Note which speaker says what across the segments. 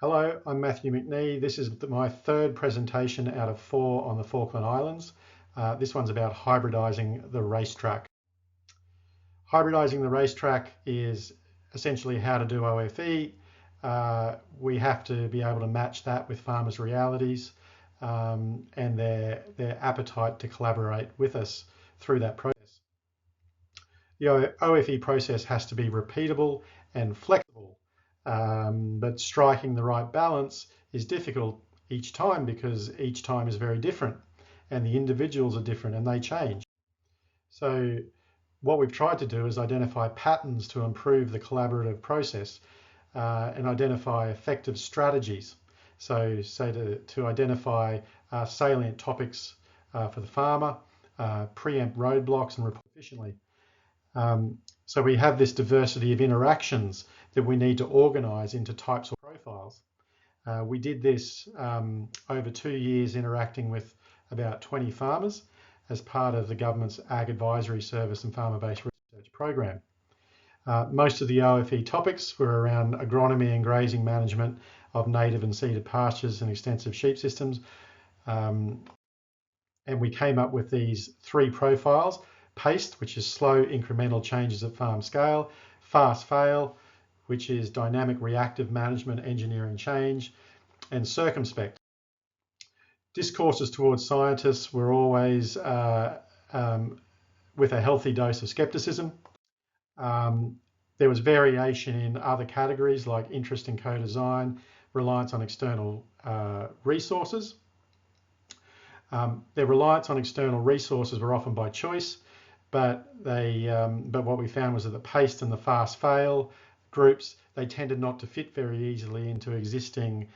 Speaker 1: Hello, I'm Matthew McNee. This is my third presentation out of 4 on the Falkland Islands. This one's about hybridising the racetrack. Hybridising the racetrack is essentially how to do OFE. We have to be able to match that with farmers' realities and their appetite to collaborate with us through that process. The OFE process has to be repeatable and flexible. But striking the right balance is difficult each time because each time is very different and the individuals are different and they change. So what we've tried to do is identify patterns to improve the collaborative process and identify effective strategies. So to identify salient topics for the farmer, preempt roadblocks and report efficiently. So we have this diversity of interactions that we need to organise into types or profiles. We did this over 2 years, interacting with about 20 farmers as part of the government's Ag Advisory Service and Farmer-Based Research Program. Most of the OFE topics were around agronomy and grazing management of native and ceded pastures and extensive sheep systems. And we came up with these 3 profiles: PACE, which is slow incremental changes at farm scale; fast fail, which is dynamic reactive management engineering change; and circumspect. Discourses towards scientists were always with a healthy dose of skepticism. There was variation in other categories like interest in co-design, reliance on external resources. Their reliance on external resources were often by choice, but what we found was that the PACE and the fast fail groups, they tended not to fit very easily into existing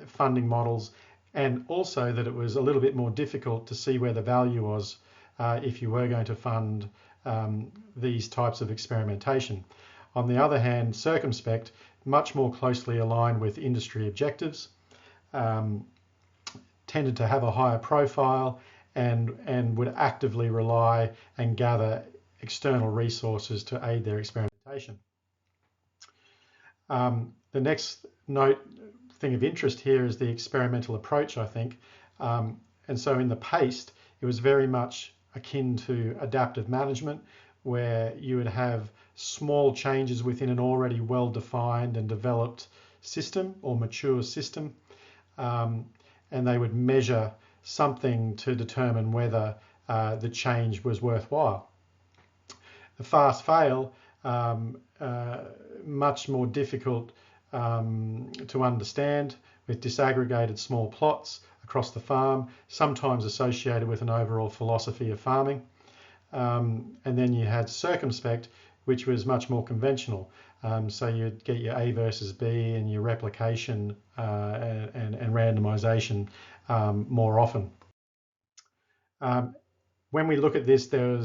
Speaker 1: funding models, and also that it was a little bit more difficult to see where the value was if you were going to fund these types of experimentation. On the other hand, circumspect, much more closely aligned with industry objectives, tended to have a higher profile and would actively rely and gather external resources to aid their experimentation. The next thing of interest here is the experimental approach, I think. And so in the PACE, it was very much akin to adaptive management, where you would have small changes within an already well-defined and developed system or mature system. And they would measure something to determine whether the change was worthwhile. The fast fail, much more difficult to understand, with disaggregated small plots across the farm, sometimes associated with an overall philosophy of farming. And then you had circumspect, which was much more conventional. So you'd get your A versus B and your replication and randomization more often. When we look at this, there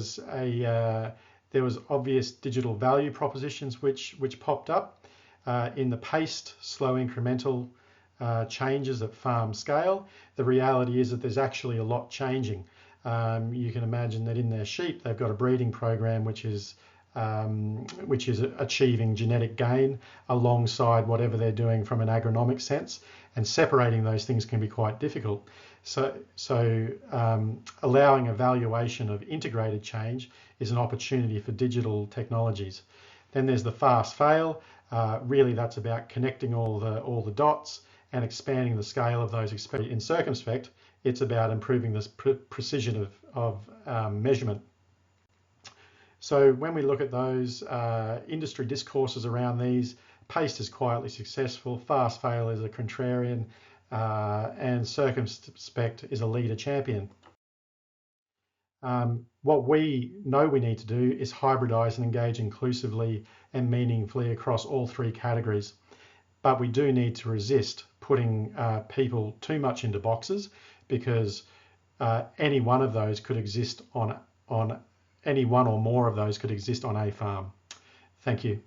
Speaker 1: was obvious digital value propositions which popped up in the paced, slow incremental changes at farm scale. The reality is that there's actually a lot changing. You can imagine that in their sheep, they've got a breeding program which is achieving genetic gain alongside whatever they're doing from an agronomic sense, and separating those things can be quite difficult. So allowing evaluation of integrated change is an opportunity for digital technologies. Then there's the fast fail. Really, that's about connecting all the dots and expanding the scale of those experiments. In circumspect, it's about improving the precision of measurement. So when we look at those industry discourses around these, PACE is quietly successful, fast fail is a contrarian, and circumspect is a leader champion. What we know we need to do is hybridize and engage inclusively and meaningfully across all 3 categories. But we do need to resist putting people too much into boxes, because any one of those could exist on any one or more of those could exist on a farm. Thank you.